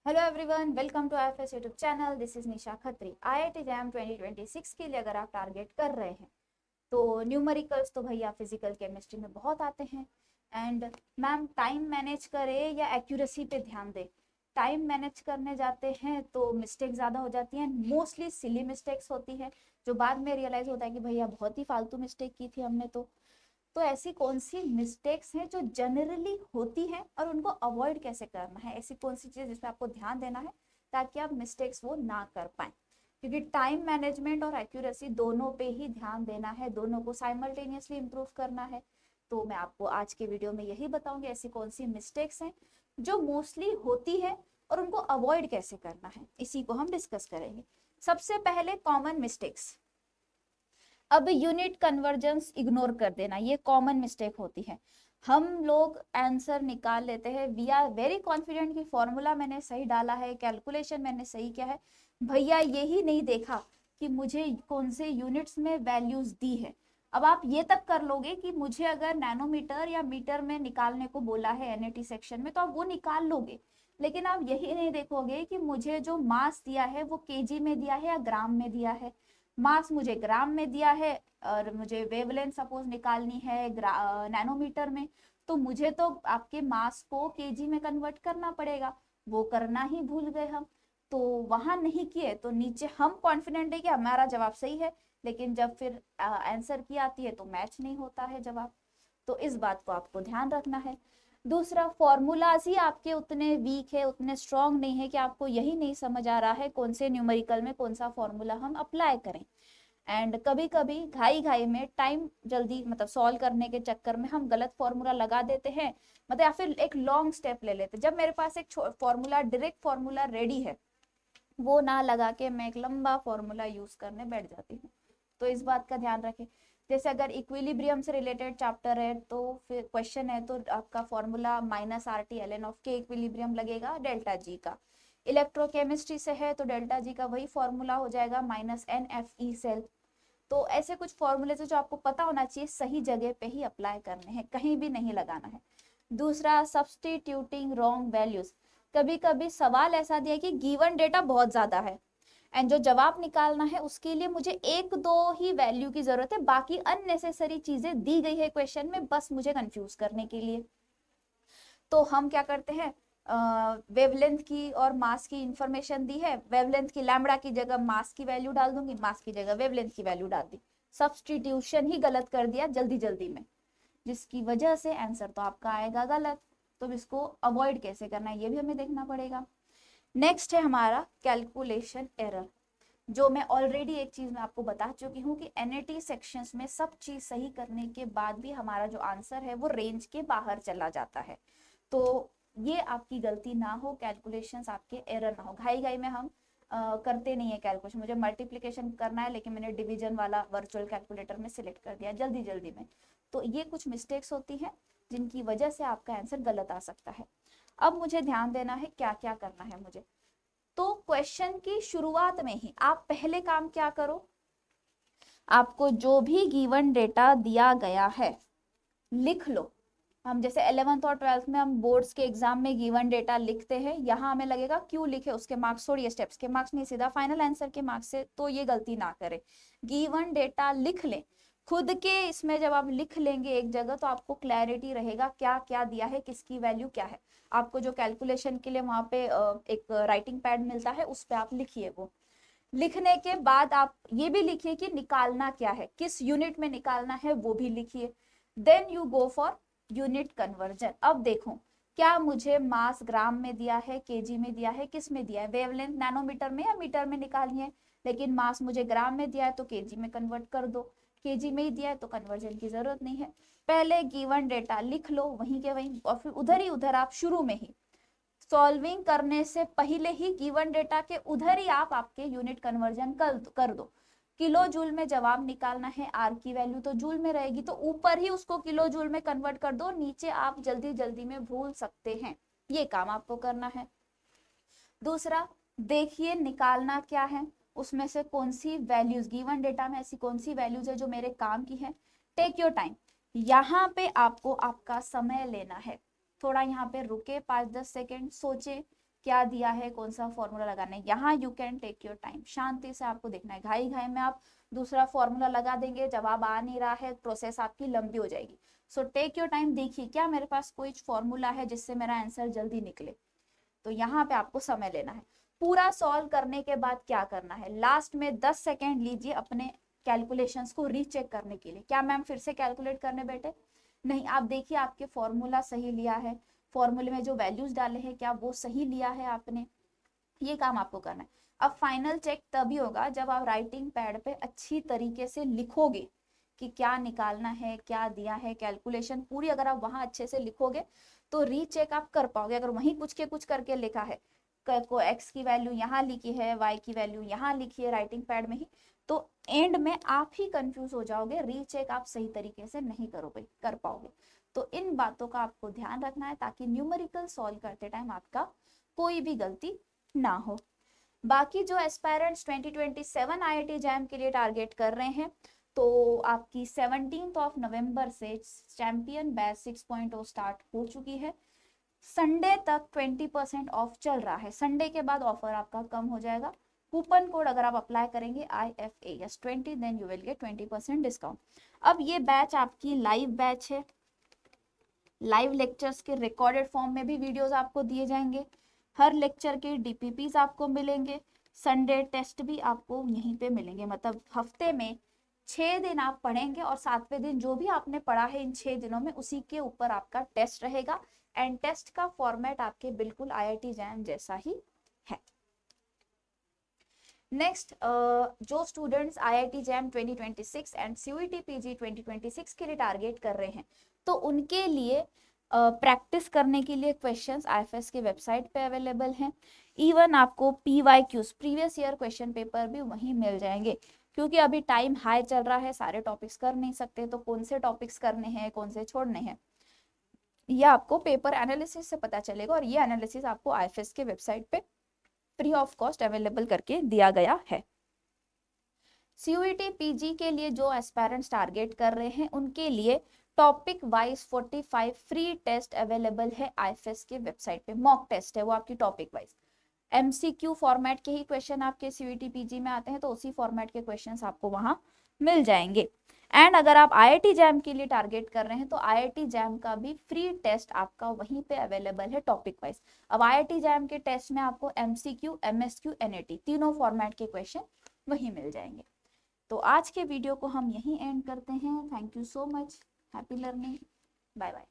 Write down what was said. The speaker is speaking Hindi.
Hello everyone, welcome to IFS YouTube channel. This is Nisha Khatri. IIT JAM 2026 के लिए अगर आप टारगेट कर रहे हैं तो न्यूमेरिकल्स तो भैया फिजिकल केमिस्ट्री में बहुत आते हैं। एंड मैम टाइम मैनेज करें या एक्यूरेसी पे ध्यान दें। टाइम मैनेज करने जाते हैं तो मिस्टेक ज़्यादा हो जाती हैं, मोस्टली सिली मिस्टेक्स होती है जो बाद में रियलाइज़ होता है कि भैया बहुत ही फालतू मिस्टेक की थी हमने। तो ऐसी कौन सी मिस्टेक्स हैं जो जनरली होती हैं और उनको अवॉइड कैसे करना है, ऐसी कौन सी चीज़ जिसमें आपको ध्यान देना है ताकि आप मिस्टेक्स वो ना कर पाए। क्योंकि टाइम मैनेजमेंट और एक्यूरेसी दोनों पे ही ध्यान देना है, दोनों को साइमल्टेनियसली इम्प्रूव करना है। तो मैं आपको आज के वीडियो में यही बताऊंगी ऐसी कौन सी मिस्टेक्स हैं जो मोस्टली होती है और उनको अवॉइड कैसे करना है, इसी को हम डिस्कस करेंगे। सबसे पहले कॉमन मिस्टेक्स। अब यूनिट कन्वर्जेंस इग्नोर कर देना, ये कॉमन मिस्टेक होती है। हम लोग आंसर निकाल लेते हैं, वी आर वेरी कॉन्फिडेंट कि फॉर्मूला मैंने सही डाला है, कैलकुलेशन मैंने सही किया है, भैया यही नहीं देखा कि मुझे कौन से यूनिट्स में वैल्यूज दी है। अब आप ये तक कर लोगे कि मुझे अगर नैनोमीटर या मीटर में निकालने को बोला है एनएटी सेक्शन में तो आप वो निकाल लोगे, लेकिन आप यही नहीं देखोगे कि मुझे जो मास दिया है वो केजी में दिया है या ग्राम में दिया है। मास मुझे ग्राम में दिया है और मुझे वेवलेंथ सपोज निकालनी है नैनोमीटर में, तो मुझे तो आपके मास को केजी में कन्वर्ट करना पड़ेगा। वो करना ही भूल गए हम, तो वहां नहीं किए तो नीचे हम कॉन्फिडेंट है कि हमारा जवाब सही है, लेकिन जब फिर आंसर की आती है तो मैच नहीं होता है जवाब। तो इस बात को आपको ध्यान रखना है। दूसरा, फॉर्मूलाज ही आपके उतने वीक है, उतने स्ट्रांग नहीं है कि आपको यही नहीं समझ आ रहा है कौन से न्यूमेरिकल में कौन सा फॉर्मूला हम अप्लाई करें। एंड कभी कभी घाई घाई में टाइम जल्दी मतलब सॉल्व करने के चक्कर में हम गलत फॉर्मूला लगा देते हैं, मतलब या फिर एक लॉन्ग स्टेप ले लेते हैं। जब मेरे पास एक फॉर्मूला डायरेक्ट फॉर्मूला रेडी है, वो ना लगा के मैं एक लंबा फॉर्मूला यूज करने बैठ जाती हूँ। तो इस बात का ध्यान रखें। जैसे अगर इक्विलिब्रियम से रिलेटेड चैप्टर है तो फिर क्वेश्चन है तो आपका फॉर्मूला -RT ln(k) इक्विलिब्रियम लगेगा डेल्टा जी का। इलेक्ट्रोकेमिस्ट्री से है तो डेल्टा जी का वही फॉर्मूला हो जाएगा -NFe सेल। तो ऐसे कुछ फॉर्मूले जो आपको पता होना चाहिए, सही जगह पे ही अप्लाई करने हैं, कहीं भी नहीं लगाना है। दूसरा, सब्सटीट्यूटिंग रॉन्ग वैल्यूज। कभी कभी सवाल ऐसा दिया कि गिवन डेटा बहुत ज्यादा है एंड जो जवाब निकालना है उसके लिए मुझे एक दो ही वैल्यू की जरूरत है, बाकी अननेसेसरी चीजें दी गई है क्वेश्चन में बस मुझे कंफ्यूज करने के लिए। तो हम क्या करते हैं, वेवलेंथ की और मास की इंफॉर्मेशन दी है, वेवलेंथ की लैम्बडा की जगह मास की वैल्यू डाल दूंगी, मास की जगह वेवलेंथ की वैल्यू डाल दी, सब्सटीट्यूशन ही गलत कर दिया जल्दी जल्दी में, जिसकी वजह से आंसर तो आपका आएगा गलत। तो इसको अवॉइड कैसे करना है ये भी हमें देखना पड़ेगा। नेक्स्ट है हमारा कैलकुलेशन एरर। जो मैं ऑलरेडी एक चीज मैं आपको बता चुकी हूँ कि एनएटी सेक्शंस में सब चीज सही करने के बाद भी हमारा जो आंसर है वो रेंज के बाहर चला जाता है। तो ये आपकी गलती ना हो, कैलकुलेशंस आपके एरर ना हो। घाई घाई में हम करते नहीं है कैलकुलेशन, मुझे मल्टीप्लिकेशन करना है लेकिन मैंने डिवीजन वाला वर्चुअल कैलकुलेटर में सिलेक्ट कर दिया जल्दी जल्दी में। तो ये कुछ मिस्टेक्स होती हैं जिनकी वजह से आपका आंसर गलत आ सकता है। अब मुझे ध्यान देना है क्या क्या करना है मुझे। तो क्वेश्चन की शुरुआत में ही आप पहले काम क्या करो, आपको जो भी गिवन डेटा दिया गया है लिख लो। हम जैसे 11th और 12th में हम बोर्ड्स के एग्जाम में गिवन डेटा लिखते हैं, यहाँ हमें लगेगा क्यों लिखे, उसके मार्क्स छोड़िए, स्टेप्स के मार्क्स नहीं, सीधा फाइनल आंसर के मार्क्स से, तो ये गलती ना करें। गिवन डेटा लिख लें खुद के, इसमें जब आप लिख लेंगे एक जगह तो आपको क्लैरिटी रहेगा क्या क्या दिया है, किसकी वैल्यू क्या है। आपको जो कैलकुलेशन के लिए वहां पे एक राइटिंग पैड मिलता है उस पर आप लिखिए। वो लिखने के बाद आप ये भी लिखिए कि निकालना क्या है, किस यूनिट में निकालना है वो भी लिखिए। Then you go for unit conversion. अब देखो क्या मुझे मास ग्राम में दिया है, केजी में दिया है, किस में दिया है, वेवलेंथ नैनोमीटर में या मीटर में निकालनी है, लेकिन मास मुझे ग्राम में दिया है तो केजी में कन्वर्ट कर दो, केजी में ही दिया है तो कन्वर्जन की जरूरत नहीं है। पहले गिवन डेटा लिख लो वहीं के वहीं और फिर उधर ही उधर आप शुरू में ही सॉल्विंग करने से पहले ही गिवन डेटा के उधर ही आप आपके यूनिट कन्वर्जन कर दो। किलो जूल में जवाब निकालना है, आर की वैल्यू तो जूल में रहेगी तो ऊपर ही उसको किलो जूल में कन्वर्ट कर दो, नीचे आप जल्दी जल्दी में भूल सकते हैं, ये काम आपको करना है। दूसरा, देखिए निकालना क्या है, उसमें से कौन सी वैल्यूज गिवन डेटा में ऐसी कौन सी वैल्यूज है जो मेरे काम की है। टेक योर टाइम, यहाँ पे आपको आपका समय लेना है। थोड़ा यहाँ पे रुके 5-10 सेकेंड, सोचे क्या दिया है, कौन सा फॉर्मूला लगाना है। यहाँ you can take your time, शांति से आपको देखना है। घाई घाई में आप दूसरा फॉर्मूला लगा देंगे, जवाब आ नहीं रहा है, प्रोसेस आपकी लंबी हो जाएगी। सो टेक योर टाइम, देखिए क्या मेरे पास कोई फॉर्मूला है जिससे मेरा आंसर जल्दी निकले, तो यहाँ पे आपको समय लेना है। पूरा सॉल्व करने के बाद क्या करना है, लास्ट में 10 सेकेंड लीजिए अपने कैलकुलेशंस को रीचेक करने के लिए। क्या मैम फिर से कैलकुलेट करने बैठे? नहीं, आप देखिए आपके फॉर्मूला सही लिया है, फॉर्मूले में जो वैल्यूज डाले हैं क्या वो सही लिया है आपने, ये काम आपको करना है। अब फाइनल चेक तभी होगा जब आप राइटिंग पैड पे अच्छी तरीके से लिखोगे कि क्या निकालना है, क्या दिया है, कैलकुलेशन पूरी अगर आप वहां अच्छे से लिखोगे तो रीचेक आप कर पाओगे। अगर वहीं कुछ के कुछ करके लिखा है, को एक्स की वैल्यू यहाँ लिखी है, वाई की वैल्यू यहाँ लिखी है राइटिंग पैड में ही, तो एंड में आप ही कंफ्यूज हो जाओगे, रीचेक आप सही तरीके से नहीं कर पाओगे। तो इन बातों का आपको ध्यान रखना है ताकि न्यूमेरिकल सॉल्व करते टाइम आपका कोई भी गलती ना हो। बाकी जो एस्पायरेंट्स 2027 IIT जैम के लिए टारगेट कर रहे हैं, तो आपकी 17 नवंबर से चैंपियन बैच 6.0 स्टार्ट हो चुकी है। संडे तक 20% ऑफ चल रहा है, संडे के बाद ऑफर आपका कम हो जाएगा। कूपन कोड अगर आप अप्लाई करेंगे IFAS20 then you will get 20% discount. अब ये बैच आपकी लाइव बैच है, लाइव लेक्चर्स के रिकॉर्डेड फॉर्म में भी वीडियोस आपको दिए जाएंगे, हर लेक्चर के DPPs आपको मिलेंगे, संडे टेस्ट भी आपको यहीं पे मिलेंगे। मतलब हफ्ते में 6 दिन आप पढ़ेंगे और 7वें दिन जो भी आपने पढ़ा है इन 6 दिनों में उसी के ऊपर आपका टेस्ट रहेगा। एंड टेस्ट का फॉर्मेट आपके बिल्कुल IIT जैम जैसा ही है। नेक्स्ट, जो students IIT jam 2026 and CUET PG 2026 के लिए टारगेट कर रहे हैं, तो उनके लिए प्रैक्टिस करने के लिए क्वेश्चंस IFS के वेबसाइट पे अवेलेबल हैं। इवन आपको PYQs previous year question paper भी वहीं मिल जाएंगे, क्योंकि अभी टाइम हाई चल रहा है, सारे टॉपिक्स कर नहीं सकते, तो कौन से टॉपिक्स करने हैं कौन से छोड़ने हैं ये आपको पेपर एनालिसिस से पता चलेगा। और ये एनालिसिस आपको IFS के वेबसाइट पे फ्री ऑफ कॉस्ट अवेलेबल करके दिया गया है। CUET PG के लिए जो एस्पायरेंट्स टारगेट कर रहे हैं उनके लिए topic wise 45 free test available है IFS के वेबसाइट पे। मॉक टेस्ट है वो आपकी टॉपिक वाइज, MCQ फॉर्मेट के ही क्वेश्चन आपके CUET PG में आते हैं, तो उसी फॉर्मेट के क्वेश्चंस आपको वहां मिल जाएंगे। एंड अगर आप IIT जैम के लिए टारगेट कर रहे हैं तो IIT जैम का भी फ्री टेस्ट आपका वहीं पे अवेलेबल है टॉपिक वाइज। अब IIT जैम के टेस्ट में आपको MCQ, MSQ, NAT तीनों फॉर्मेट के क्वेश्चन वहीं मिल जाएंगे। तो आज के वीडियो को हम यहीं एंड करते हैं। Thank you so much, happy learning, bye bye.